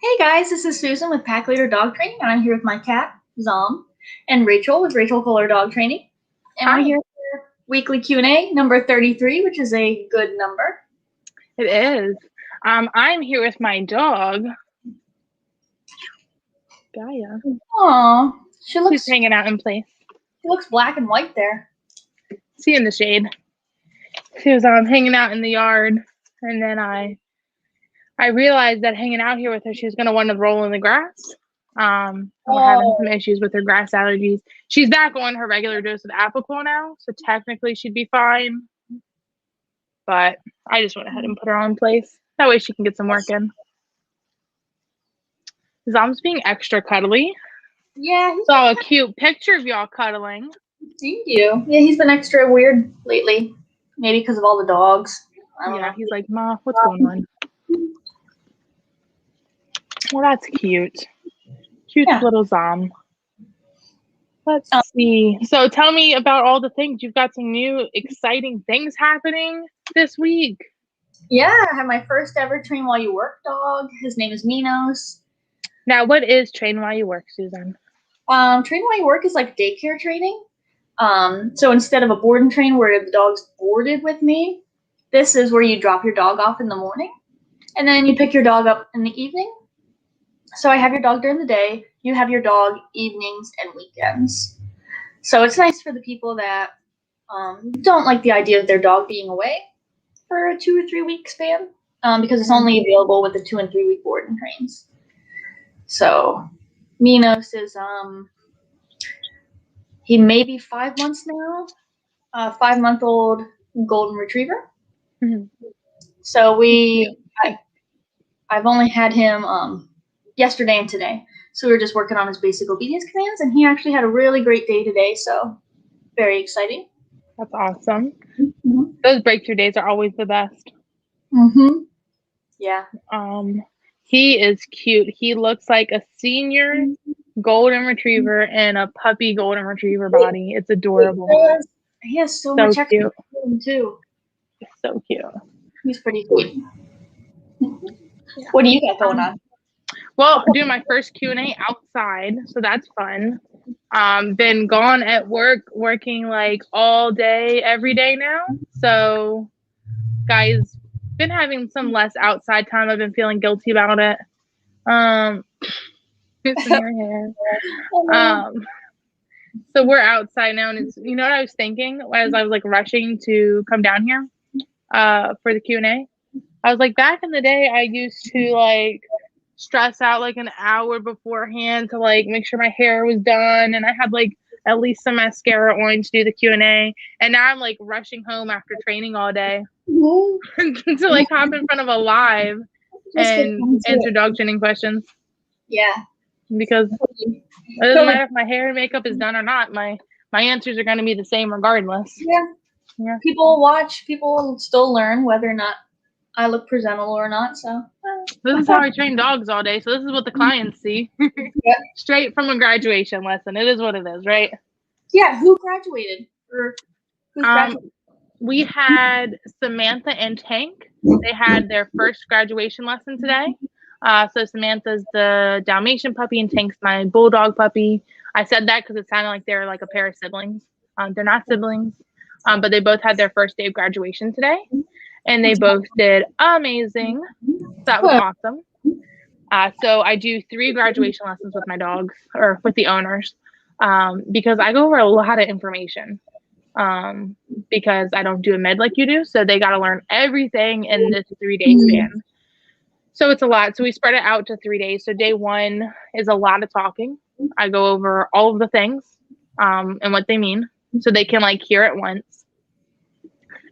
Hey guys, this is Susan with Pack Leader Dog Training, and I'm here with my cat, Zom, and Rachel with Rachel Kohler Dog Training. And Hi. we're here for weekly Q&A, number 33, which is a good number. It is. I'm here with my dog, Gaia. Aw, She's hanging out in place. She looks black and white there. See in the shade. She was hanging out in the yard, and then I realized that hanging out here with her, she was going to want to roll in the grass. We're having some issues with her grass allergies. She's back on her regular dose of Apoquel now, so technically she'd be fine. But I just went ahead and put her on place. That way she can get some work in. Zom's being extra cuddly. Yeah. Saw a cute picture of y'all cuddling. Thank you. Yeah, he's been extra weird lately. Maybe because of all the dogs. I don't know. He's like, Ma, what's going on? Well, that's cute. Cute little Zom. Let's see. So tell me about all the things. You've got some new exciting things happening this week. Yeah, I have my first ever Train While You Work dog. His name is Minos. Now, what is Train While You Work, Susan? Train While You Work is like daycare training. So instead of a board and train where the dog's boarded with me, this is where you drop your dog off in the morning and then you pick your dog up in the evening. So I have your dog during the day, you have your dog evenings and weekends. So it's nice for the people that don't like the idea of their dog being away for a 2 or 3 week span, because it's only available with the 2 and 3 week board and trains. So Minos is he may be 5 months now, 5-month-old golden retriever. Mm-hmm. So I've only had him yesterday and today. So we were just working on his basic obedience commands, and he actually had a really great day today. So very exciting. That's awesome. Mm-hmm. Those breakthrough days are always the best. Mm-hmm. Yeah. He is cute. He looks like a senior golden retriever in a puppy golden retriever body. It's adorable. He has so much extra cute too. He's so cute. He's pretty cute. What do you got going on? Well, doing my first Q&A outside, so that's fun. Been gone at work, working like all day, every day now. So, guys, been having some less outside time. I've been feeling guilty about it. It's in your hair. So we're outside now, and it's, you know what I was thinking as I was like rushing to come down here for the Q&A? I was like, back in the day, I used to like stress out like an hour beforehand to like make sure my hair was done, and I had like at least some mascara on to do the Q&A, and now I'm like rushing home after training all day to like hop in front of a live and answer dog training questions. Yeah, because it doesn't matter if my hair and makeup is done or not, my answers are going to be the same regardless. Yeah. People watch, people still learn whether or not I look presentable or not. So this is how I train dogs all day. So this is what the clients see. Yep. Straight from a graduation lesson. It is what it is, right? Yeah. Who graduated? Or who's graduated? We had Samantha and Tank. They had their first graduation lesson today. So Samantha's the Dalmatian puppy and Tank's my bulldog puppy. I said that because it sounded like they were like a pair of siblings. They're not siblings, but they both had their first day of graduation today. And they both did amazing. That was awesome. So I do 3 graduation lessons with my dogs, or with the owners, because I go over a lot of information, because I don't do a med like you do. So they got to learn everything in this 3-day span. So it's a lot. So we spread it out to 3 days. So day 1 is a lot of talking. I go over all of the things and what they mean so they can like hear it once.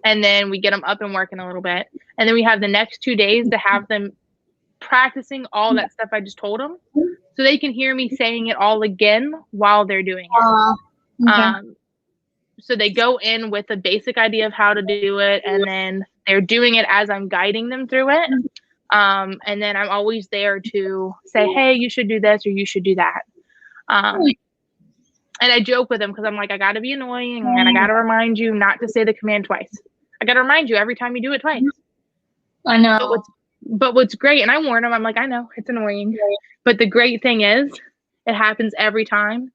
And then we get them up and working a little bit. And then we have the next 2 days to have them practicing all that stuff I just told them so they can hear me saying it all again while they're doing it. Okay. So they go in with a basic idea of how to do it, and then they're doing it as I'm guiding them through it. And then I'm always there to say, hey, you should do this or you should do that. And I joke with them because I'm like, I got to be annoying and I got to remind you not to say the command twice. I got to remind you every time you do it twice. I know. But what's great, and I warn them, I'm like, I know it's annoying, but the great thing is it happens every time.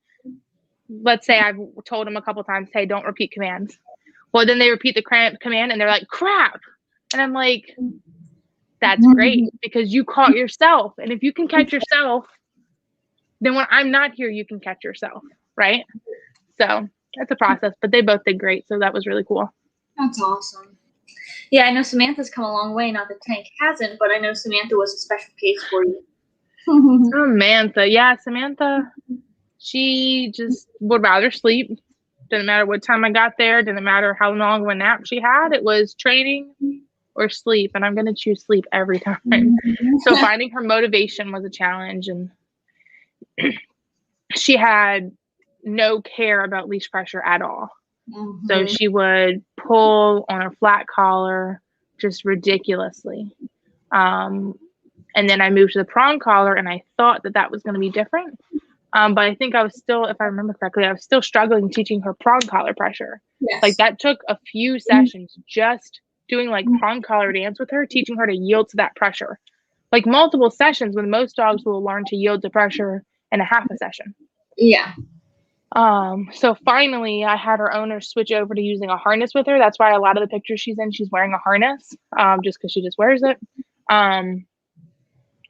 Let's say I've told them a couple times, hey, don't repeat commands. Well, then they repeat the command and they're like, crap. And I'm like, that's great because you caught yourself. And if you can catch yourself, then when I'm not here, you can catch yourself. Right. So that's a process, but they both did great. So that was really cool. That's awesome. Yeah, I know Samantha's come a long way. Not that Tank hasn't, but I know Samantha was a special case for you. Samantha. Yeah, Samantha, she just would rather sleep. Didn't matter what time I got there. Didn't matter how long of a nap she had. It was training or sleep. And I'm going to choose sleep every time. So finding her motivation was a challenge. And she had no care about leash pressure at all. So she would pull on her flat collar just ridiculously. And then I moved to the prong collar, and I thought that was going to be different. But I think I was still, if I remember correctly, I was still struggling teaching her prong collar pressure. Yes. Like that took a few sessions just doing like prong collar dance with her, teaching her to yield to that pressure. Like multiple sessions when most dogs will learn to yield to pressure in a half a session. Yeah. So finally I had her owner switch over to using a harness with her. That's why a lot of the pictures she's in, she's wearing a harness, just because she just wears it.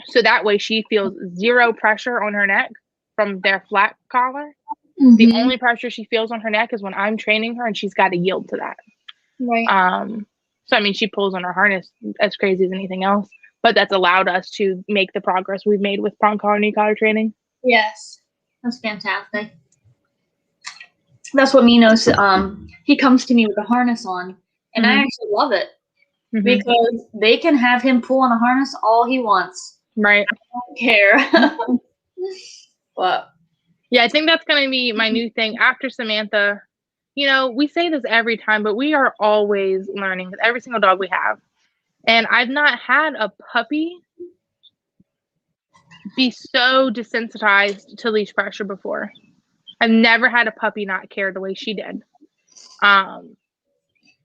So that way she feels zero pressure on her neck from their flat collar. The only pressure she feels on her neck is when I'm training her, and she's got to yield to that. Right. So I mean, she pulls on her harness as crazy as anything else, but that's allowed us to make the progress we've made with prong collar, knee collar training. Yes, that's fantastic. That's what Minos, he comes to me with a harness on, and I actually love it because they can have him pull on a harness all he wants. Right. I don't care. But yeah, I think that's going to be my new thing after Samantha. You know, we say this every time, but we are always learning with every single dog we have. And I've not had a puppy be so desensitized to leash pressure before. I've never had a puppy not care the way she did.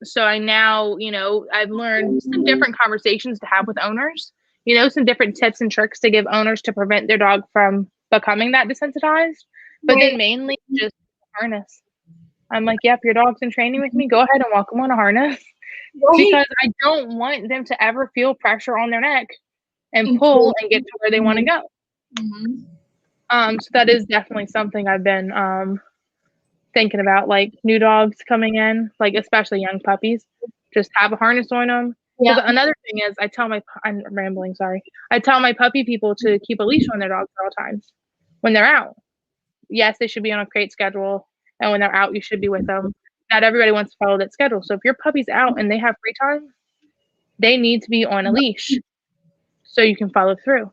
So I now, you know, I've learned some different conversations to have with owners, you know, some different tips and tricks to give owners to prevent their dog from becoming that desensitized. But then mainly just harness. I'm like, yep, your dog's in training with me. Go ahead and walk them on a harness. Because I don't want them to ever feel pressure on their neck and pull and get to where they want to go. So that is definitely something I've been thinking about, like new dogs coming in, like especially young puppies, just have a harness on them. Yeah. Another thing is I'm rambling, sorry. I tell my puppy people to keep a leash on their dogs at all times when they're out. Yes, they should be on a crate schedule, and when they're out, you should be with them. Not everybody wants to follow that schedule. So if your puppy's out and they have free time, they need to be on a leash so you can follow through.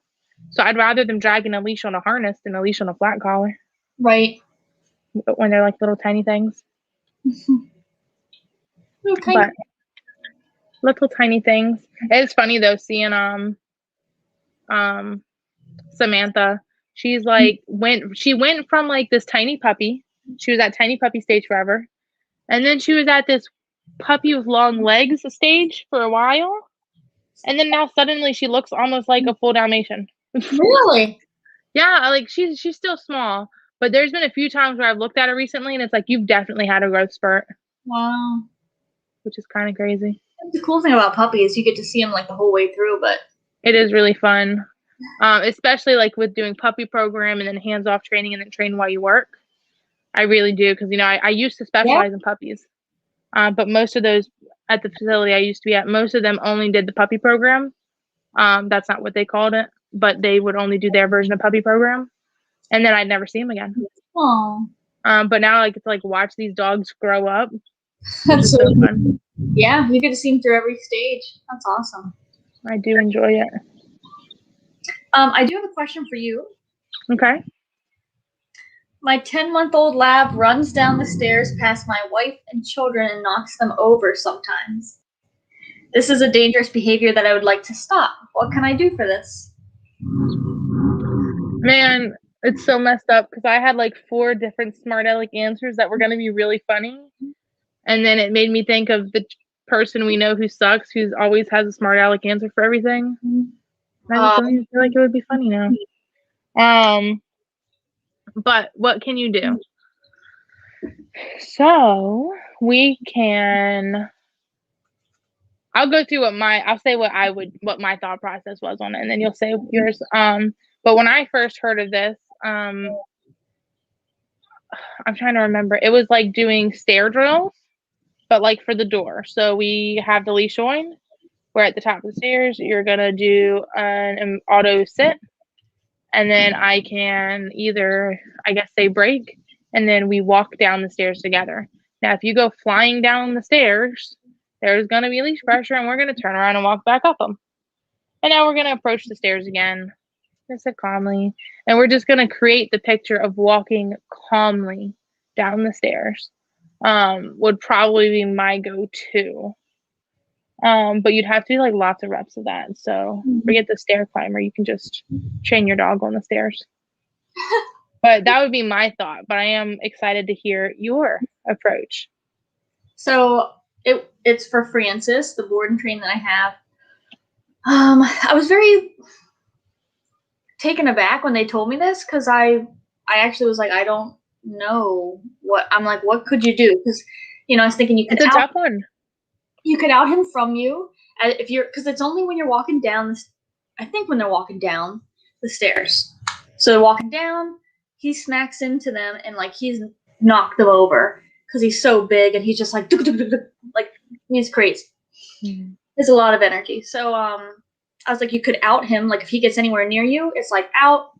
So I'd rather them dragging a leash on a harness than a leash on a flat collar. Right. When they're like little tiny things. But little tiny things. It's funny though, seeing Samantha. She's like she went from like this tiny puppy. She was at tiny puppy stage forever. And then she was at this puppy with long legs stage for a while. And then now suddenly she looks almost like a full Dalmatian. Really? Yeah, like she's still small, but there's been a few times where I've looked at her recently and it's like, you've definitely had a growth spurt. Wow. Which is kind of crazy. The cool thing about puppies, you get to see them like the whole way through, but it is really fun. Especially like with doing puppy program and then hands-off training and then train while you work. I really do, because, you know, I used to specialize in puppies. But most of those at the facility I used to be at, most of them only did the puppy program. That's not what they called it, but they would only do their version of puppy program. And then I'd never see them again. Oh. But now I get to like watch these dogs grow up. That's so fun. Yeah, you get to see them through every stage. That's awesome. I do enjoy it. I do have a question for you. Okay. My 10-month-old lab runs down the stairs past my wife and children and knocks them over sometimes. This is a dangerous behavior that I would like to stop. What can I do for this? Man, it's so messed up because I had like 4 different smart aleck answers that were going to be really funny. And then it made me think of the person we know who sucks, who's always has a smart aleck answer for everything. I just don't even feel like it would be funny now. But what can you do? So we can. I'll go through I'll say what my thought process was on it, and then you'll say yours. But when I first heard of this, I'm trying to remember. It was like doing stair drills, but like for the door. So we have the leash on. We're at the top of the stairs. You're gonna do an auto sit, and then I can either, I guess, say break, and then we walk down the stairs together. Now, if you go flying down the stairs, there's gonna be leash pressure, and we're gonna turn around and walk back up them. And now we're gonna approach the stairs again, just sit calmly, and we're just gonna create the picture of walking calmly down the stairs. Would probably be my go-to. But you'd have to do like lots of reps of that. So forget the stair climber. You can just train your dog on the stairs. But that would be my thought. But I am excited to hear your approach. So it's for Francis, the board and train that I have. I was very taken aback when they told me this, because I actually was like, I don't know what could you do? Because I was thinking it's a tough one. You could out him from you because it's only when you're walking down. I think when they're walking down the stairs. So they're walking down, he smacks into them and like he's knocked them over because he's so big and he's just like like he's crazy. Mm-hmm. There's a lot of energy. So I was like, you could out him, like if he gets anywhere near you, it's like out.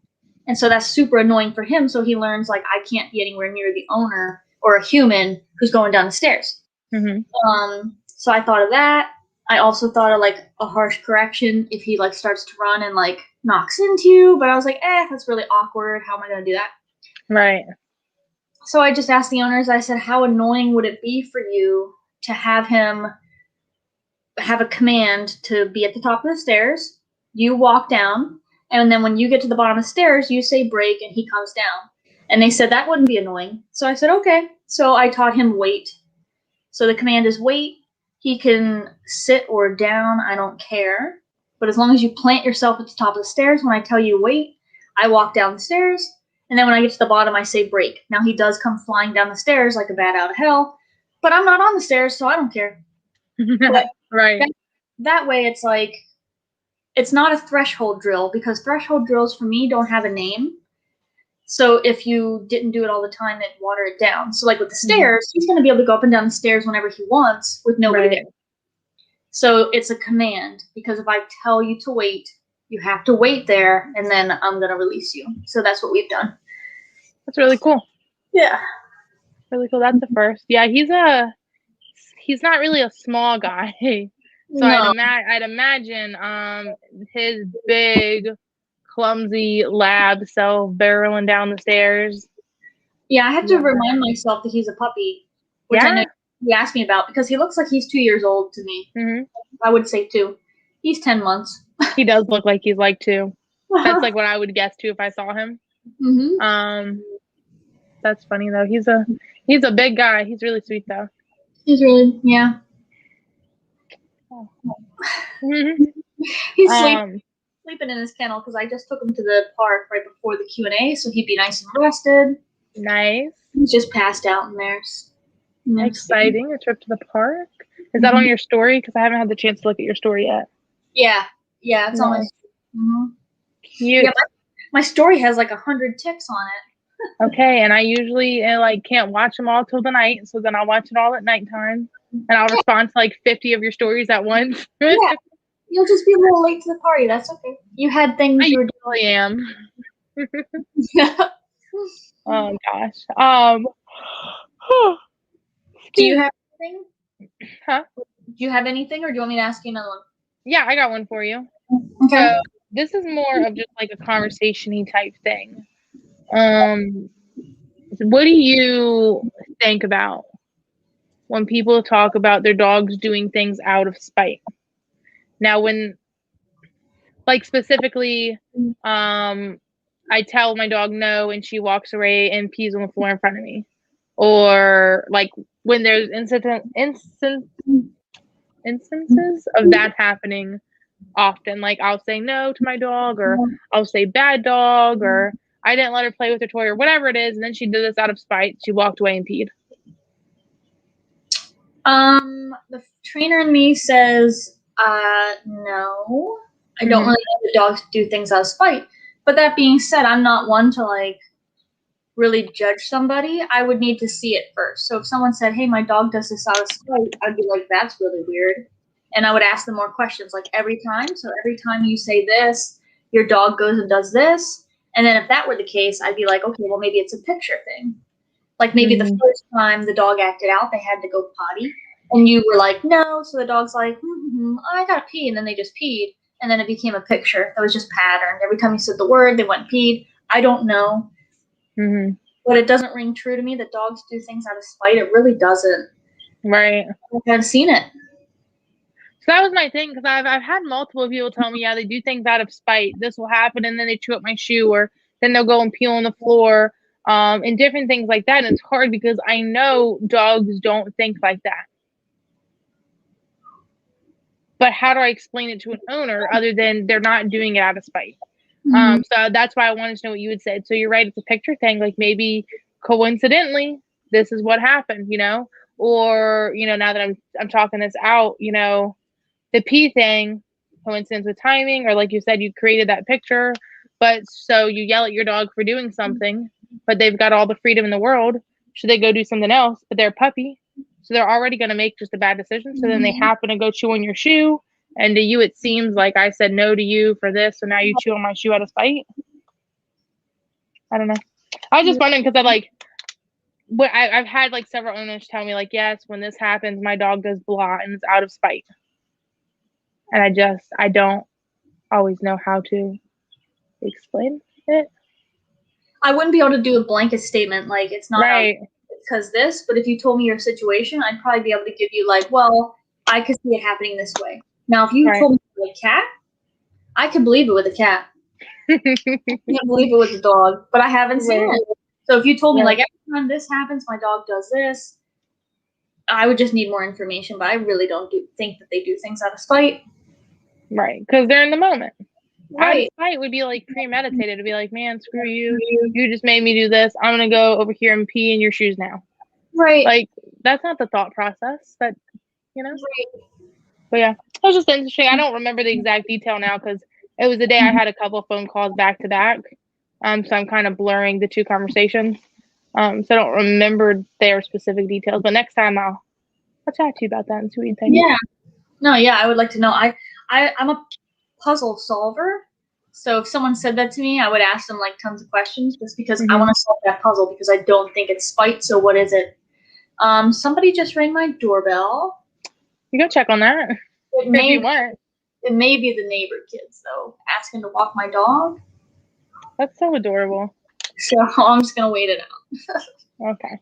And so that's super annoying for him. So he learns like I can't be anywhere near the owner or a human who's going down the stairs. Mm-hmm. So I thought of that. I also thought of like a harsh correction if he like starts to run and like knocks into you. But I was like, that's really awkward. How am I going to do that? Right. So I just asked the owners, I said, how annoying would it be for you to have him have a command to be at the top of the stairs? You walk down. And then when you get to the bottom of the stairs, you say break and he comes down. And they said that wouldn't be annoying. So I said, okay. So I taught him wait. So the command is wait. He can sit or down, I don't care. But as long as you plant yourself at the top of the stairs, when I tell you wait, I walk down the stairs. And then when I get to the bottom, I say break. Now he does come flying down the stairs like a bat out of hell. But I'm not on the stairs, so I don't care. But right. That way it's like, it's not a threshold drill, because threshold drills for me don't have a name. So if you didn't do it all the time, it'd water it down. So like with the stairs, he's going to be able to go up and down the stairs whenever he wants with nobody there. So it's a command, because if I tell you to wait, you have to wait there, and then I'm going to release you. So that's what we've done. That's really cool. Yeah. Really cool. That's the first. Yeah, he's not really a small guy. So no. I'd imagine his big, clumsy lab self barreling down the stairs. Yeah, I have to remind myself that he's a puppy, which I know you asked me about, because he looks like he's 2 years old to me. Mm-hmm. I would say 2. He's 10 months. He does look like he's like 2. That's like what I would guess too if I saw him. Mm-hmm. That's funny though. He's a big guy. He's really sweet though. He's really He's sleeping in his kennel because I just took him to the park right before the Q&A, so he'd be nice and rested. Nice. He's just passed out in there. Exciting. A trip to the park. Is that on your story? Because I haven't had the chance to look at your story yet. Yeah, it's on my story. Mm-hmm. Cute. Yeah, my story has like 100 ticks on it. Okay, and I usually can't watch them all till the night, so then I'll watch it all at nighttime, and I'll respond to like 50 of your stories at once. Yeah, you'll just be a little late to the party. That's okay. You had things you were doing. I am. Oh gosh. Do you have anything? Huh? Do you have anything, or do you want me to ask you another one? Yeah, I got one for you. Okay. So this is more of just like a conversation-y type thing. What do you think about when people talk about their dogs doing things out of spite? Now, when, like specifically, I tell my dog no and she walks away and pees on the floor in front of me, or like when there's instances of that happening often. Like I'll say no to my dog, or I'll say bad dog, or I didn't let her play with her toy, or whatever it is, and then she did this out of spite. She walked away and peed. The trainer in me says, no. I don't really know that dogs do things out of spite. But that being said, I'm not one to like really judge somebody. I would need to see it first. So if someone said, hey, my dog does this out of spite, I'd be like, that's really weird. And I would ask them more questions, like every time. So every time you say this, your dog goes and does this. And then if that were the case, I'd be like, okay, well, maybe it's a picture thing. Like maybe the first time the dog acted out, they had to go potty. And you were like, no. So the dog's like, I got to pee. And then they just peed. And then it became a picture that was just patterned. Every time you said the word, they went and peed. I don't know. But it doesn't ring true to me that dogs do things out of spite. It really doesn't. Right. I've seen it. So that was my thing, because I've had multiple people tell me, yeah, they do things out of spite. This will happen, and then they chew up my shoe, or then they'll go and pee on the floor, and different things like that. And it's hard because I know dogs don't think like that. But how do I explain it to an owner other than they're not doing it out of spite? So that's why I wanted to know what you had said. So you're right, it's a picture thing. Like maybe coincidentally, this is what happened, you know? Or, you know, now that I'm talking this out, you know, the pee thing, coincidence with timing, or like you said, you created that picture, but so you yell at your dog for doing something, but they've got all the freedom in the world. Should they go do something else? But they're a puppy, so they're already going to make just a bad decision. So then they happen to go chew on your shoe, and to you it seems like I said no to you for this, so now you chew on my shoe out of spite. I don't know. I was just wondering because I've had like several owners tell me like, yes, when this happens, my dog does blah and it's out of spite. And I don't always know how to explain it. I wouldn't be able to do a blanket statement like it's not right. Because this, but if you told me your situation, I'd probably be able to give you like, well, I could see it happening this way. Now, if you told me a cat, I could believe it with a cat. I can't believe it with a dog, but I haven't seen it. So if you told me like every time this happens, my dog does this, I would just need more information. But I really don't think that they do things out of spite. Right, because they're in the moment. Right. Out of spite would be like premeditated. To be like, man, screw you. You just made me do this. I'm gonna go over here and pee in your shoes now. Right. Like that's not the thought process. That you know. Right. But yeah, it was just interesting. I don't remember the exact detail now because it was the day I had a couple of phone calls back to back. So I'm kind of blurring the two conversations. So I don't remember their specific details. But next time I'll chat to you about that and see what you think. Yeah. No, yeah, I would like to know. I'm a puzzle solver. So if someone said that to me, I would ask them like tons of questions just because I want to solve that puzzle because I don't think it's spite. So what is it? Somebody just rang my doorbell. You go check on that. If you want. It may be the neighbor kids though, asking to walk my dog. That's so adorable. So I'm just gonna wait it out. Okay.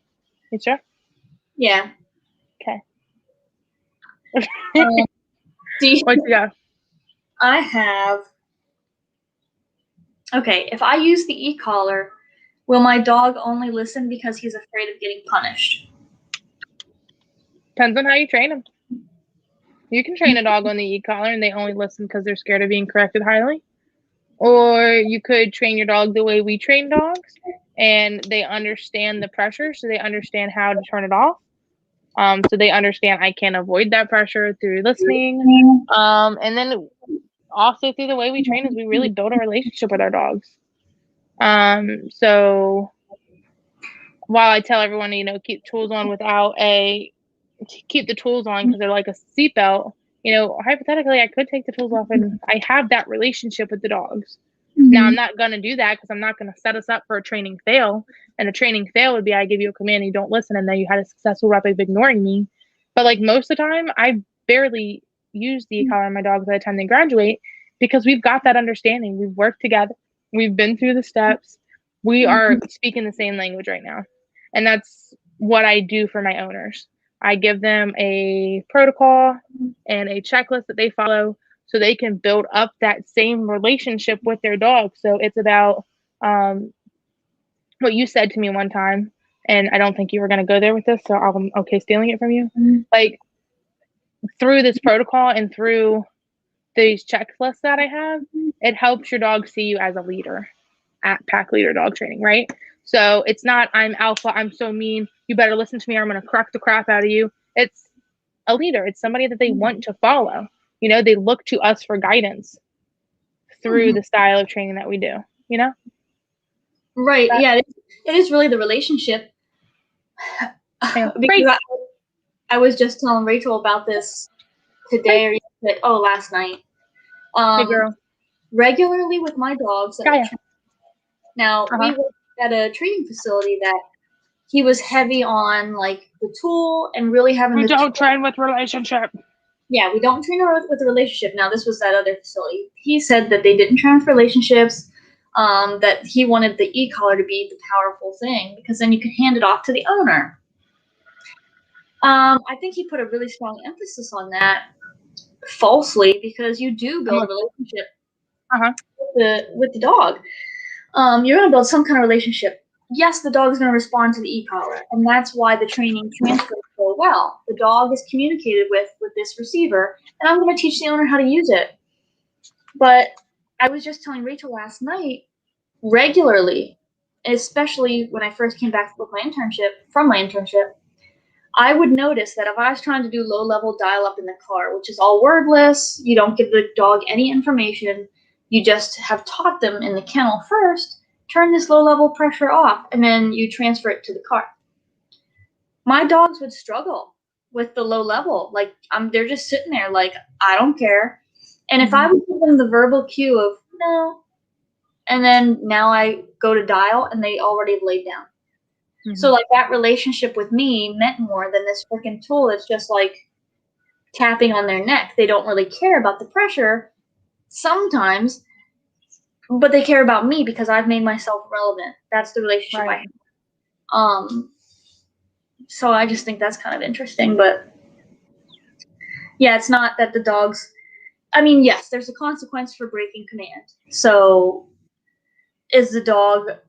You sure? Yeah. Okay. What you got? I have. Okay, if I use the e-collar, will my dog only listen because he's afraid of getting punished? Depends on how you train him. You can train a dog on the e-collar and they only listen because they're scared of being corrected highly. Or you could train your dog the way we train dogs and they understand the pressure, so they understand how to turn it off. So they understand I can avoid that pressure through listening. And then also through the way we train is we really build a relationship with our dogs. So while I tell everyone, you know, keep tools on keep the tools on because they're like a seatbelt, you know, hypothetically, I could take the tools off and I have that relationship with the dogs. Now, I'm not going to do that because I'm not going to set us up for a training fail. And a training fail would be I give you a command and you don't listen and then you had a successful rep of ignoring me. But like most of the time, I barely use the e-collar on my dogs by the time they graduate because we've got that understanding. We've worked together. We've been through the steps. We are speaking the same language right now. And that's what I do for my owners. I give them a protocol and a checklist that they follow so they can build up that same relationship with their dog. So it's about what you said to me one time, and I don't think you were going to go there with this, so I'm okay stealing it from you. Like, through this protocol and through these checklists that I have, it helps your dog see you as a leader at pack leader dog training, right? So it's not I'm alpha, I'm so mean, you better listen to me or I'm going to crack the crap out of you. It's a leader. It's somebody that they want to follow. You know, they look to us for guidance through the style of training that we do, you know? Right. Yeah. It is really the relationship. Because I was just telling Rachel about this today or yesterday. Oh, last night. Hey, girl. Regularly with my dogs. Now, we worked at a training facility that he was heavy on like the tool and really having we don't train with relationship. Yeah, we don't train with a relationship. Now, this was that other facility. He said that they didn't train with relationships, that he wanted the e-collar to be the powerful thing because then you could hand it off to the owner. I think he put a really strong emphasis on that falsely because you do build a relationship with the dog. You're going to build some kind of relationship. Yes, the dog is going to respond to the e-collar, and that's why the training transfers so well. The dog is communicated with this receiver, and I'm going to teach the owner how to use it. But I was just telling Rachel last night, regularly, especially when I first came back from my internship, I would notice that if I was trying to do low-level dial-up in the car, which is all wordless, you don't give the dog any information, you just have taught them in the kennel first, turn this low-level pressure off, and then you transfer it to the car. My dogs would struggle with the low level. Like, they're just sitting there like, I don't care. And if I would give them the verbal cue of, no, and then now I go to dial, and they already have laid down. So, like, that relationship with me meant more than this freaking tool. It's just, like, tapping on their neck. They don't really care about the pressure sometimes, but they care about me because I've made myself relevant. That's the relationship I have. So I just think that's kind of interesting. But, yeah, it's not that the dogs – I mean, yes, there's a consequence for breaking command. So is the dog –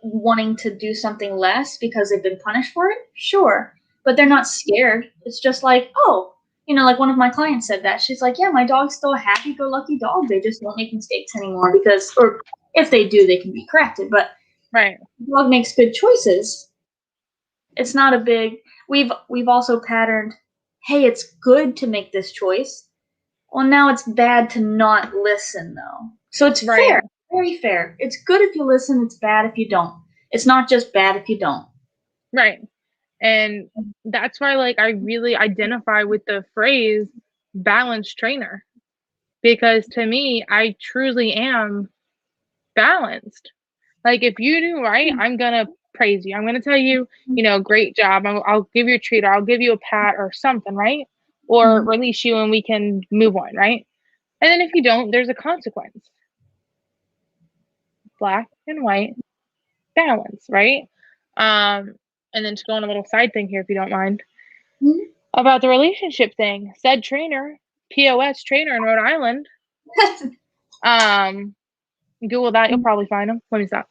wanting to do something less because they've been punished for it? Sure. But they're not scared. It's just like, oh, you know, like one of my clients said that. She's like, yeah, my dog's still a happy-go-lucky dog. They just won't make mistakes anymore because, or if they do, they can be corrected. But the dog makes good choices. It's not a big, we've also patterned, hey, it's good to make this choice. Well, now it's bad to not listen, though. So it's fair. Very fair. It's good if you listen. It's bad if you don't. It's not just bad if you don't. Right. And that's why, like, I really identify with the phrase balanced trainer. Because to me, I truly am balanced. Like, if you do right, I'm going to praise you. I'm going to tell you, you know, great job. I'll give you a treat, or I'll give you a pat or something, right? Or release you and we can move on, right? And then if you don't, there's a consequence. Black and white, balance, right? And then to go on a little side thing here, if you don't mind, about the relationship thing. Said trainer, POS trainer in Rhode Island. Google that, you'll probably find him. Let me stop.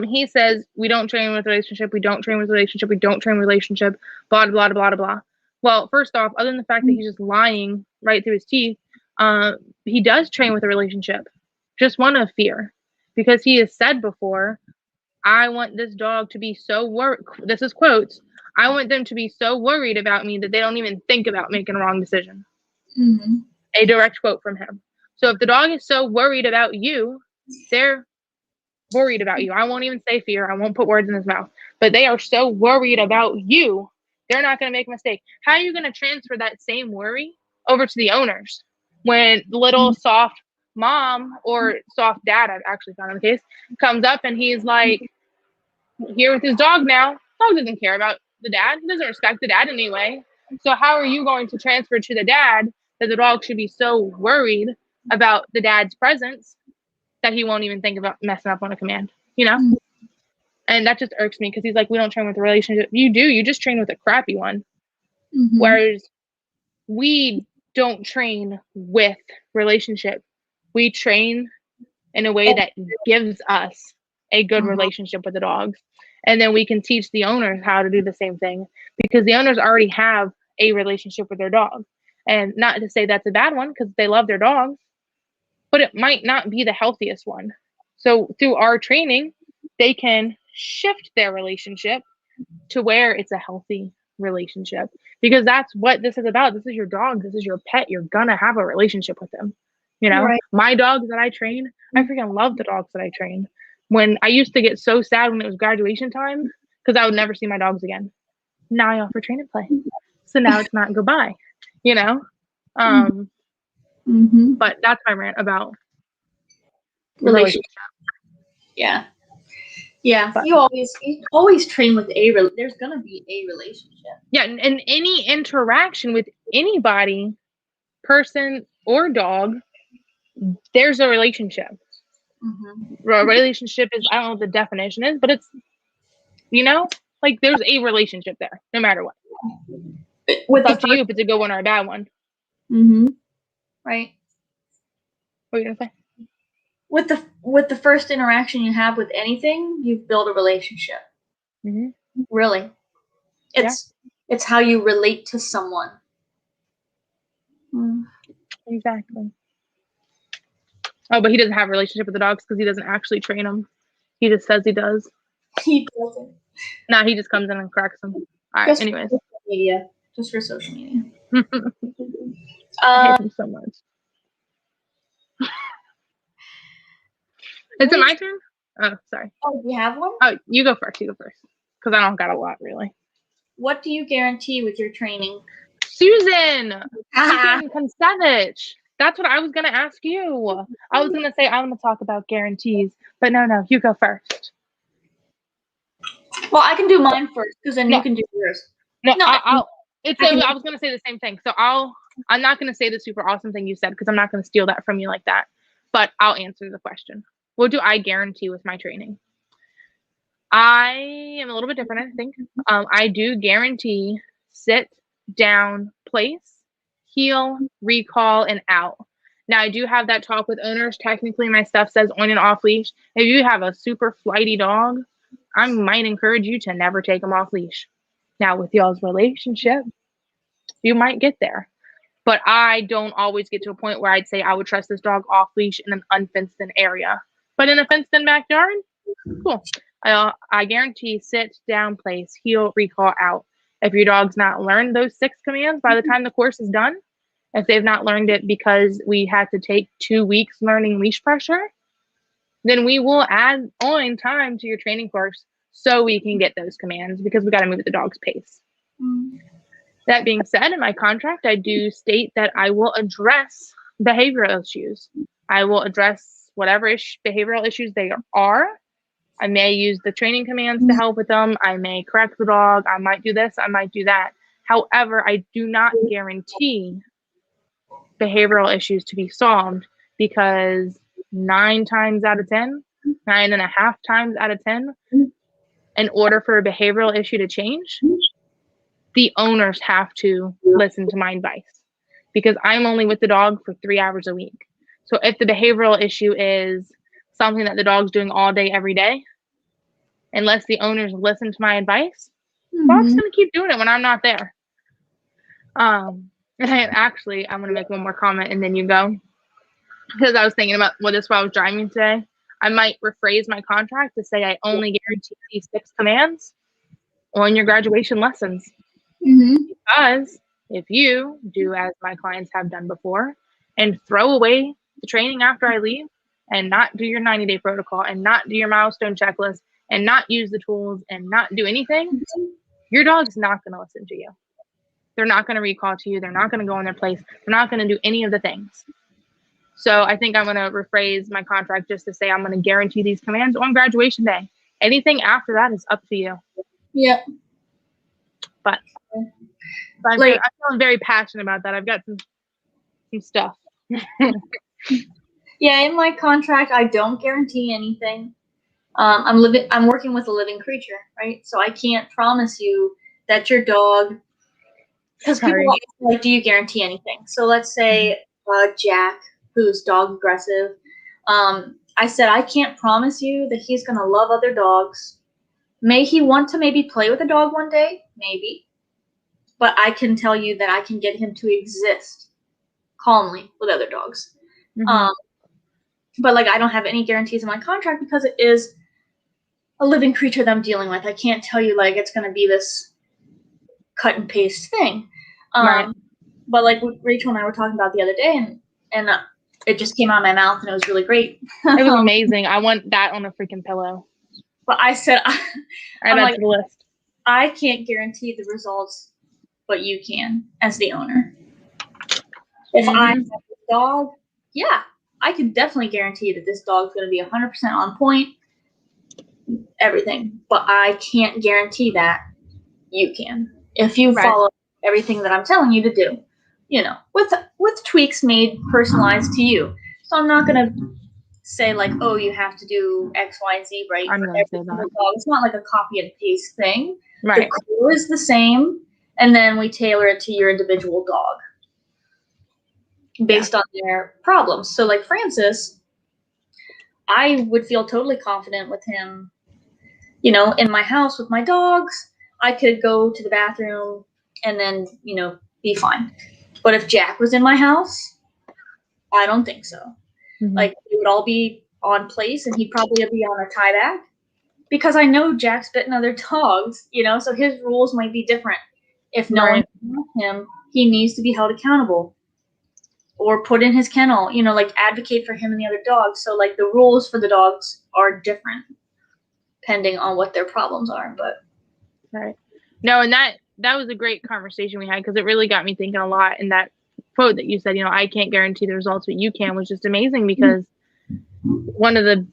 He says, we don't train with relationship, we don't train with relationship, we don't train with relationship, blah, blah, blah, blah, blah. Well, first off, other than the fact that he's just lying right through his teeth, he does train with a relationship. Just one of fear. Because he has said before, I want this dog to be so worried. This is quotes. I want them to be so worried about me that they don't even think about making a wrong decision. A direct quote from him. So if the dog is so worried about you, they're worried about you. I won't even say fear. I won't put words in his mouth. But they are so worried about you, they're not going to make a mistake. How are you going to transfer that same worry over to the owners when little soft mom or soft dad, I've actually found in the case, comes up and he's like, here with his dog now. Dog doesn't care about the dad. He doesn't respect the dad anyway. So how are you going to transfer to the dad that the dog should be so worried about the dad's presence that he won't even think about messing up on a command, you know? And that just irks me because he's like, we don't train with a relationship. You do. You just train with a crappy one. Whereas we don't train with relationship. We train in a way that gives us a good relationship with the dogs. And then we can teach the owners how to do the same thing because the owners already have a relationship with their dog. And not to say that's a bad one, because they love their dogs, but it might not be the healthiest one. So through our training, they can shift their relationship to where it's a healthy relationship, because that's what this is about. This is your dog. This is your pet. You're gonna have a relationship with them. You know, Right. my dogs that I train, I freaking love the dogs that I train. When I used to get so sad when it was graduation time, because I would never see my dogs again. Now I offer train and play. So now it's not goodbye, you know? But that's my rant about Relationship. Yeah. But you always train with there's gonna be a relationship. Yeah, and any interaction with anybody, person or dog, there's a relationship. A relationship is, I don't know what the definition is, but it's, you know, like there's a relationship there, no matter what. It's up to you if it's a good one or a bad one. Right. What are you gonna say? With the first interaction you have with anything, you've built a relationship. Really, it's how you relate to someone. Exactly. Oh, but he doesn't have a relationship with the dogs because he doesn't actually train them. He just says he does. He doesn't. Nah, he just comes in and cracks them. All right. Anyways. Just for social media. I hate him so much. Is it my turn? Oh, sorry. Oh, you have one? Oh, you go first. Because I don't got a lot, really. What do you guarantee with your training? Susan! Consevich. That's what I was going to ask you. I was going to say I'm going to talk about guarantees. But no, you go first. Well, I can do mine first, because then you can do yours. I was going to say the same thing. So I'm not going to say the super awesome thing you said, because I'm not going to steal that from you like that. But I'll answer the question. What do I guarantee with my training? I am a little bit different, I think. I do guarantee sit, down, place, heel, recall, and out. Now, I do have that talk with owners. Technically, my stuff says on and off leash. If you have a super flighty dog, I might encourage you to never take them off leash. Now, with y'all's relationship, you might get there. But I don't always get to a point where I'd say I would trust this dog off leash in an unfenced in area. But in a fenced in backyard, cool. I guarantee sit, down, place, heel, recall, out. If your dog's not learned those 6 commands by the time the course is done, if they've not learned it because we had to take 2 weeks learning leash pressure, then we will add on time to your training course so we can get those commands, because we got to move at the dog's pace. That being said, in my contract, I do state that I will address behavioral issues. I will address whatever behavioral issues they are. I may use the training commands to help with them. I may correct the dog. I might do this. I might do that. However, I do not guarantee behavioral issues to be solved, because 9.5 times out of 10, in order for a behavioral issue to change, the owners have to listen to my advice, because I'm only with the dog for 3 hours a week. So if the behavioral issue is something that the dog's doing all day, every day, unless the owners listen to my advice, dog's going to keep doing it when I'm not there. And actually, I'm going to make one more comment and then you go. Because I was thinking about this while I was driving today. I might rephrase my contract to say I only guarantee these 6 commands on your graduation lessons. Because if you do as my clients have done before and throw away the training after I leave and not do your 90-day protocol and not do your milestone checklist and not use the tools and not do anything, your dog's not going to listen to you. They're not going to recall to you. They're not going to go in their place. They're not going to do any of the things. So I think I'm going to rephrase my contract just to say I'm going to guarantee these commands on graduation day. Anything after that is up to you. Yeah. But I'm feeling very passionate about that. I've got some stuff. Yeah, in my contract, I don't guarantee anything. I'm working with a living creature, right? So I can't promise you that your dog, because people ask, like, do you guarantee anything? So let's say Jack, who's dog aggressive, I said I can't promise you that he's gonna love other dogs. May he want to maybe play with a dog one day? Maybe. but I can tell you that I can get him to exist calmly with other dogs. Mm-hmm. But like I don't have any guarantees in my contract because it is a living creature that I'm dealing with. I can't tell you like it's going to be this cut and paste thing. Right. But like Rachel and I were talking about the other day, and it just came out of my mouth, and it was really great. It was amazing. I want that on a freaking pillow. But I said, Add that to the list. I can't guarantee the results, but you can as the owner. If I have a dog, yeah, I can definitely guarantee that this dog's going to be 100% on point, everything. But I can't guarantee that you can. If you follow everything that I'm telling you to do, with tweaks made personalized to you. So I'm not going to say like, oh, you have to do X, Y, Z right I'm for gonna every say that. single dog. It's not like a copy and paste thing. Right. The core is the same, and then we tailor it to your individual dog based on their problems. So like Francis, I would feel totally confident with him, in my house with my dogs. I could go to the bathroom and then, be fine. But if Jack was in my house, I don't think so. Mm-hmm. Like, it would all be on place, and he'd probably be on a tie back. Because I know Jack's bitten other dogs, so his rules might be different. If no one can help him, he needs to be held accountable or put in his kennel, like advocate for him and the other dogs. So like the rules for the dogs are different depending on what their problems are. But right. No, and that was a great conversation we had because it really got me thinking a lot. And that quote that you said, I can't guarantee the results, but you can, was just amazing because one of the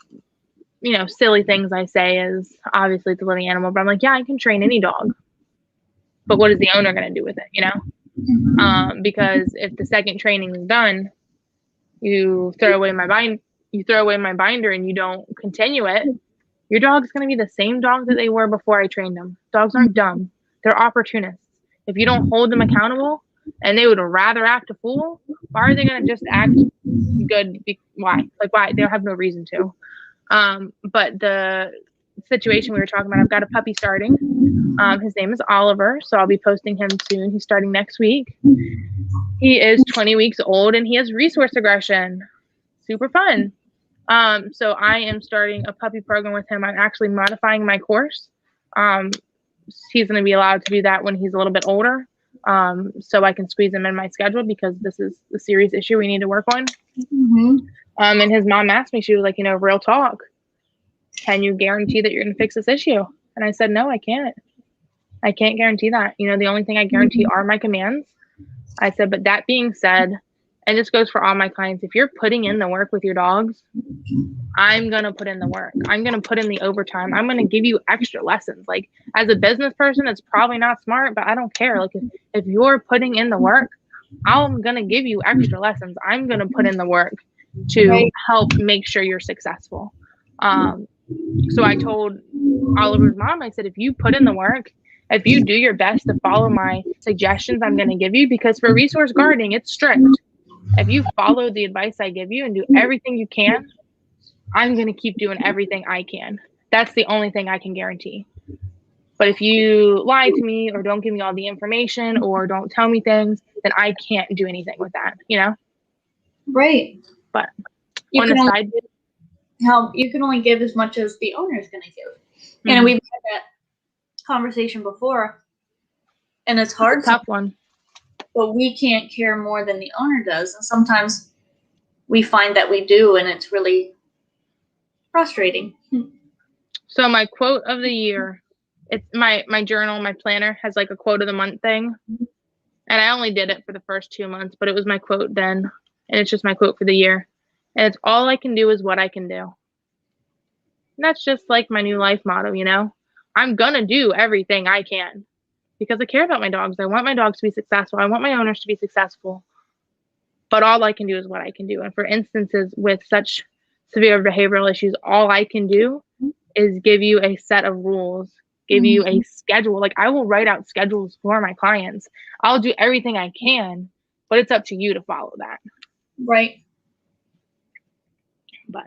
silly things I say is obviously it's a living animal, but I'm like, yeah, I can train any dog, but what is the owner going to do with it? Because if the second training is done, you throw away my binder and you don't continue it, your dog's going to be the same dog that they were before I trained them. Dogs aren't dumb. They're opportunists. If you don't hold them accountable and they would rather act a fool, why are they going to just act good? Why? Like, why? They don't have no reason to. But the situation we were talking about, I've got a puppy starting. His name is Oliver, so I'll be posting him soon. He's starting next week. He is 20 weeks old and he has resource aggression. Super fun. So I am starting a puppy program with him. I'm actually modifying my course. He's going to be allowed to do that when he's a little bit older. So I can squeeze him in my schedule because this is a serious issue we need to work on. Mm-hmm. And his mom asked me, she was like, real talk, can you guarantee that you're going to fix this issue? And I said, no, I can't. I can't guarantee that. The only thing I guarantee are my commands. I said, but that being said, and this goes for all my clients, if you're putting in the work with your dogs, I'm going to put in the work. I'm going to put in the overtime. I'm going to give you extra lessons. Like, as a business person, it's probably not smart, but I don't care. Like, if you're putting in the work, I'm going to give you extra lessons. I'm going to put in the work to help make sure you're successful. So I told Oliver's mom, I said, if you put in the work, if you do your best to follow my suggestions I'm going to give you, because for resource guarding, it's strict. If you follow the advice I give you and do everything you can, I'm going to keep doing everything I can. That's the only thing I can guarantee. But if you lie to me or don't give me all the information or don't tell me things, then I can't do anything with that, Right. But you on can the only side, you can only give as much as the owner is going to give. Mm-hmm. And we've had that conversation before, and it's hard. It's a tough one. But we can't care more than the owner does, and sometimes we find that we do, and it's really frustrating. So my quote of the year, it's my journal, my planner has like a quote of the month thing, and I only did it for the first 2 months, but it was my quote then, and it's just my quote for the year, and it's all I can do is what I can do. And that's just like my new life motto, I'm gonna do everything I can because I care about my dogs. I want my dogs to be successful. I want my owners to be successful. But all I can do is what I can do. And for instances with such severe behavioral issues, all I can do is give you a set of rules, give you a schedule. Like, I will write out schedules for my clients. I'll do everything I can, but it's up to you to follow that. Right. But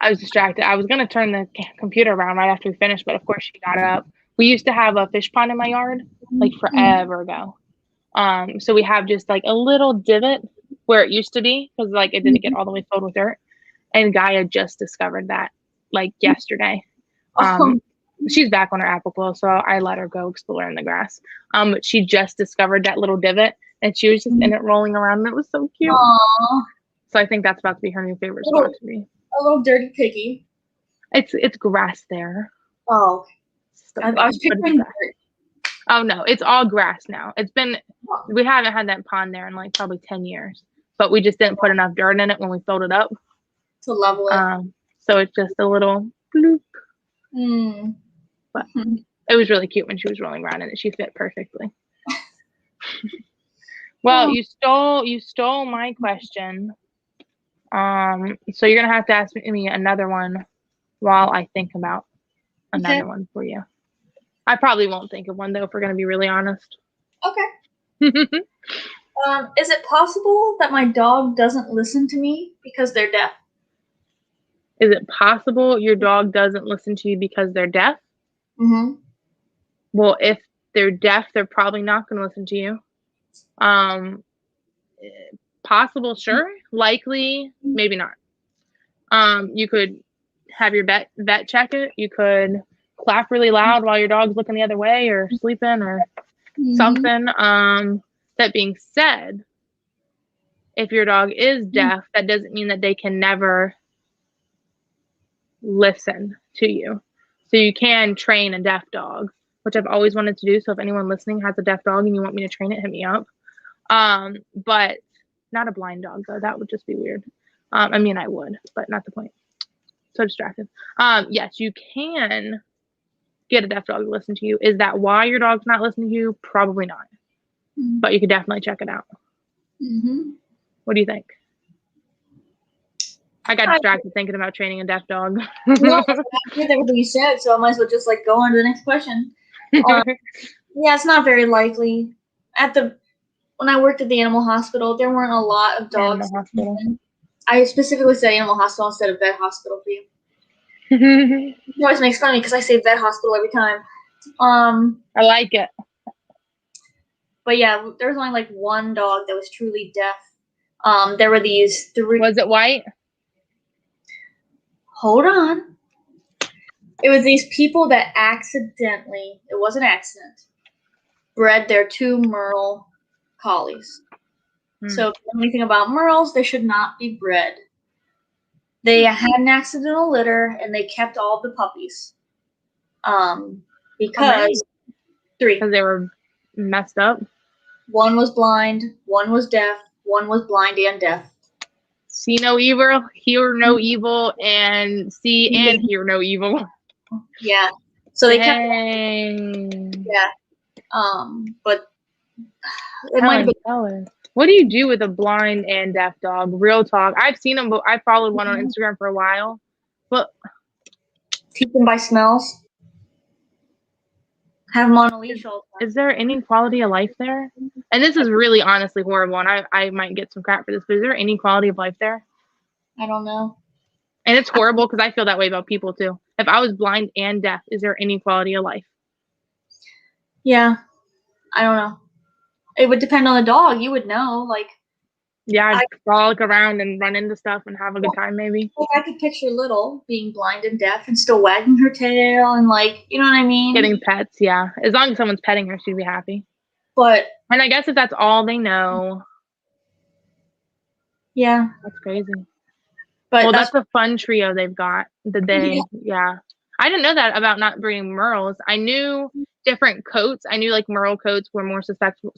I was distracted. I was going to turn the computer around right after we finished, but of course she got up, We used to have a fish pond in my yard, like forever ago. So we have just like a little divot where it used to be because like it didn't get all the way filled with dirt. And Gaia just discovered that like yesterday. She's back on her apple quill, so I let her go explore in the grass. But she just discovered that little divot, and she was just in it rolling around, and it was so cute. Aww. So I think that's about to be her new favorite spot to me. A little dirty piggy. It's grass there. Oh, So I was picturing dirt. Oh no, it's all grass now. We haven't had that pond there in like probably 10 years, but we just didn't put enough dirt in it when we filled it up to level it. So it's just a little bloop. But it was really cute when she was rolling around in it. She fit perfectly. Well, you stole my question. So you're gonna have to ask me another one while I think about another one for you. I probably won't think of one though, if we're gonna be really honest. Okay. Is it possible that my dog doesn't listen to me because they're deaf? Is it possible your dog doesn't listen to you because they're deaf? Well, if they're deaf, they're probably not going to listen to you. Possible, sure. Likely, maybe not. You could have your vet check it. You could clap really loud while your dog's looking the other way or sleeping or something. That being said, if your dog is deaf, that doesn't mean that they can never listen to you. So you can train a deaf dog, which I've always wanted to do. So if anyone listening has a deaf dog and you want me to train it, hit me up. But not a blind dog though. That would just be weird. I mean, I would, but not the point. So distracted. Yes, you can get a deaf dog to listen to you. Is that why your dog's not listening to you? Probably not. But you could definitely check it out. What do you think? I got distracted thinking about training a deaf dog. No, I heard everything you said, so I might as well just like go on to the next question. Yeah, it's not very likely. When I worked at the animal hospital, there weren't a lot of dogs. I specifically said animal hospital instead of vet hospital for you. It always makes fun of me because I say vet hospital every time. I like it. But yeah, there was only like one dog that was truly deaf. There were these 3. Was it white? Hold on. It was these people that accidentally, it was an accident, bred their 2 Merle collies. So if you know anything about Merles, they should not be bred. They had an accidental litter and they kept all the puppies. Because 3. Because they were messed up. 1 was blind, 1 was deaf, 1 was blind and deaf. See no evil, hear no evil, and see and hear no evil. Yeah. So they kept. Yeah. But it might have been. What do you do with a blind and deaf dog? Real talk. I've seen them, but I followed one on Instagram for a while. But teach them by smells. Have them on a leash all the time. Is there any quality of life there? And this is really honestly horrible, and I might get some crap for this, but is there any quality of life there? I don't know. And it's horrible because I feel that way about people too. If I was blind and deaf, is there any quality of life? Yeah. I don't know. It would depend on the dog. You would know. Like, yeah, I'd frolic around and run into stuff and have a good time maybe. Well, I could picture Little being blind and deaf and still wagging her tail and like, you know what I mean? Getting pets, yeah. As long as someone's petting her, she'd be happy. And I guess if that's all they know. Yeah. That's crazy. But well, that's a fun trio they've got. Yeah. I didn't know that about not breeding Merles. I knew different coats. I knew like Merle coats were more susceptible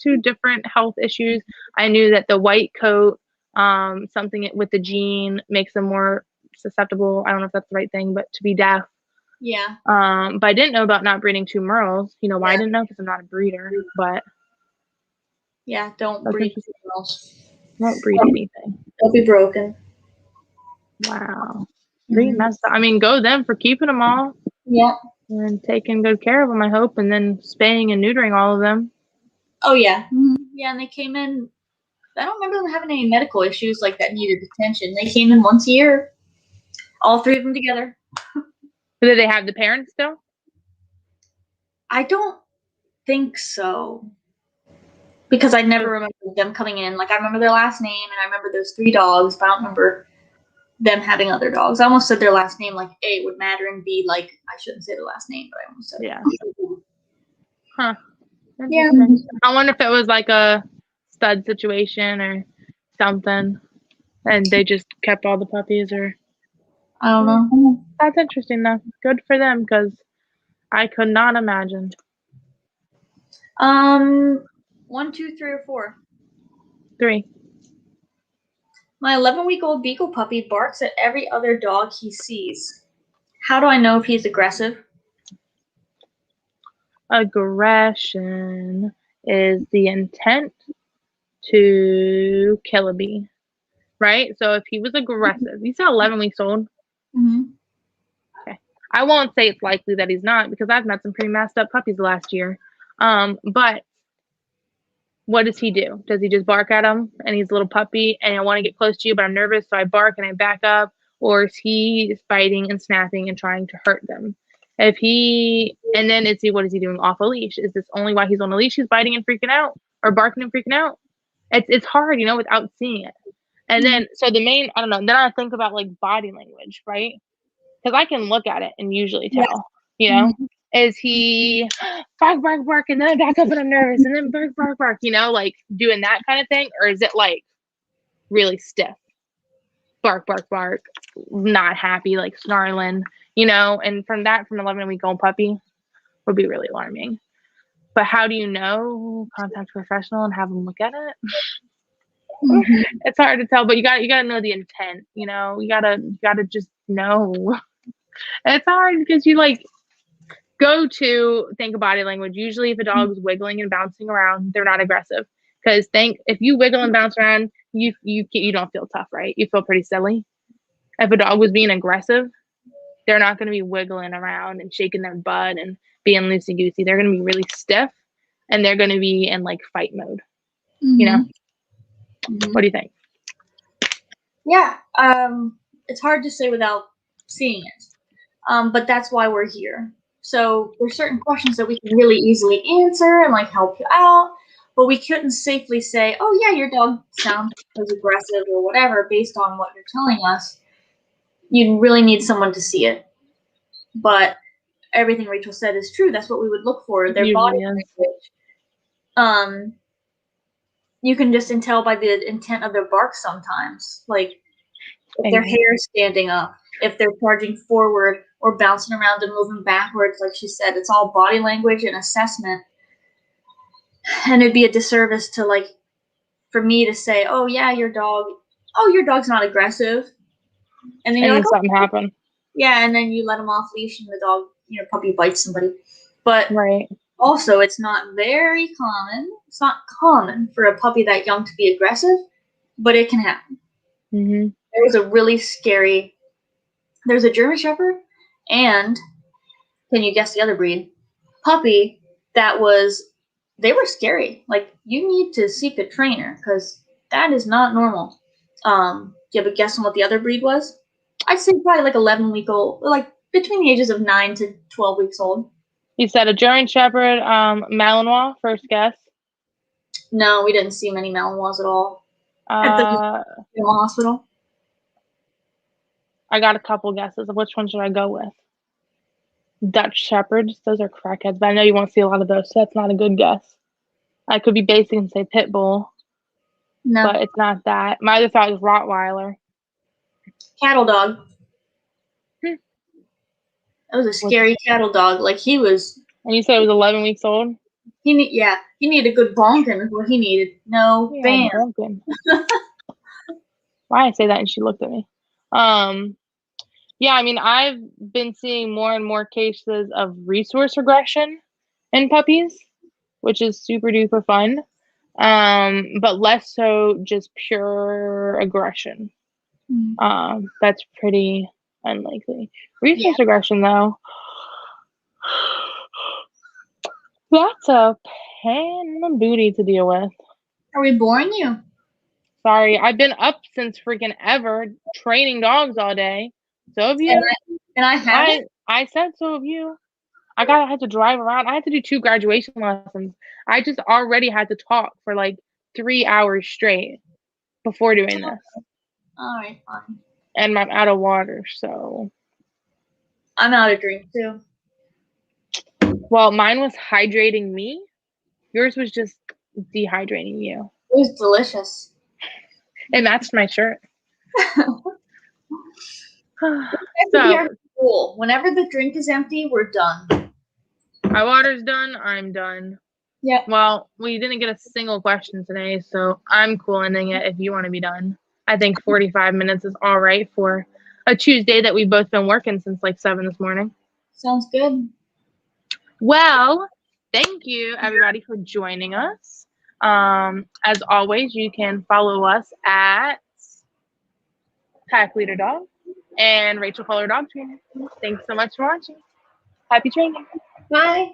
to different health issues. I knew that the white coat, something with the gene makes them more susceptible. I don't know if that's the right thing, but to be deaf. Yeah. But I didn't know about not breeding 2 Merles. You know why I didn't know? Because I'm not a breeder. But yeah, don't breed Merles. Don't breed anything. They'll be broken. Wow. Pretty messed up. I mean, go them for keeping them all. Yeah. And taking good care of them, I hope, and then spaying and neutering all of them. Oh, yeah. Yeah, and they came in. I don't remember them having any medical issues like that needed attention. They came in once a year. All 3 of them together. Do they have the parents still? I don't think so. Because I never remember them coming in. Like, I remember their last name, and I remember those 3 dogs, but I don't remember them having other dogs. I almost said their last name, like, A, it would matter, and B, like, I shouldn't say the last name, but I almost said Yeah. it. Huh. Yeah. I wonder if it was like a stud situation or something, and they just kept all the puppies, or I don't know. that's interesting though. Good for them, because I could not imagine. 1, 2, 3, or 4. 3. My 11-week-old Beagle puppy barks at every other dog he sees. How do I know if he's aggressive? Aggression is the intent to kill a bee, right? So if he was aggressive, you said 11 weeks old. Mm-hmm. Okay. I won't say it's likely that he's not, because I've met some pretty messed up puppies last year. But what does he do? Does he just bark at him and he's a little puppy and I want to get close to you, but I'm nervous, so I bark and I back up? Or is he biting and snapping and trying to hurt them? And then what is he doing off a leash? Is this only while he's on a leash he's biting and freaking out, or barking and freaking out? It's hard, without seeing it. And then, so I don't know, then I think about like body language, right? Because I can look at it and usually tell, is he bark, bark, bark, and then I back up and I'm nervous, and then bark, bark, bark, like doing that kind of thing? Or is it like really stiff? Bark, bark, bark, not happy, like snarling, and from 11-week-old puppy would be really alarming. But how do you know? Contact a professional and have them look at it. Mm-hmm. It's hard to tell, but you gotta know the intent, you gotta just know. It's hard because you like go to think of body language. Usually if a dog is wiggling and bouncing around, they're not aggressive. Because if you wiggle and bounce around, you don't feel tough, right? You feel pretty silly. If a dog was being aggressive, they're not going to be wiggling around and shaking their butt and being loosey goosey. They're going to be really stiff, and they're going to be in like fight mode. Mm-hmm. What do you think? Yeah, it's hard to say without seeing it, but that's why we're here. So there's certain questions that we can really easily answer and like help you out, but we couldn't safely say, oh yeah, your dog sounds aggressive or whatever based on what you're telling us. You really need someone to see it. But everything Rachel said is true. That's what we would look for. Their body language. You can just tell by the intent of their bark sometimes. Like if their hair is standing up, if they're charging forward or bouncing around and moving backwards, like she said, it's all body language and assessment. And it'd be a disservice to for me to say, oh yeah, your dog's not aggressive. And then something happened. Yeah, and then you let them off leash and the dog, puppy bites somebody. But right. Also, it's not very common. It's not common for a puppy that young to be aggressive, but it can happen. Mm-hmm. There's a German Shepherd, and can you guess the other breed? Puppy they were scary. Like, you need to seek a trainer because that is not normal. Do you have a guess on what the other breed was? I'd say probably like 11-week-old, like between the ages of 9 to 12 weeks old. You said a German Shepherd, Malinois, first guess. No, we didn't see many Malinois at all at the hospital. I got a couple guesses of which one should I go with. Dutch Shepherds, those are crackheads, but I know you won't see a lot of those, so that's not a good guess. I could be basic and say Pit Bull, but it's not that. My other thought was Rottweiler. Cattle dog. That was a scary cattle dog. Like, he was. And you said it was 11 weeks old? He needed a good bonking is what he needed. No, bam. Why I say that and she looked at me. Yeah, I mean, I've been seeing more and more cases of resource regression in puppies, which is super duper fun. But less so just pure aggression. That's pretty unlikely. Resource regression, though, that's a pain in the booty to deal with. Are we boring you? Sorry, I've been up since freaking ever training dogs all day. So have you. And I haven't? I said so of you. I had to drive around. I had to do 2 graduation lessons. I just already had to talk for like 3 hours straight before doing this. All right, fine. And I'm out of water, so. I'm out of drink too. Well, mine was hydrating me. Yours was just dehydrating you. It was delicious. It matched my shirt. So, cool. Whenever the drink is empty, we're done. My water's done. I'm done. Yep. Well, we didn't get a single question today, so I'm cool ending it if you want to be done. I think 45 minutes is all right for a Tuesday that we've both been working since like 7 this morning. Sounds good. Well, thank you everybody for joining us. As always, you can follow us at Pack Leader Dog and Rachel Fuller Dog Trainer. Thanks so much for watching. Happy training. Bye.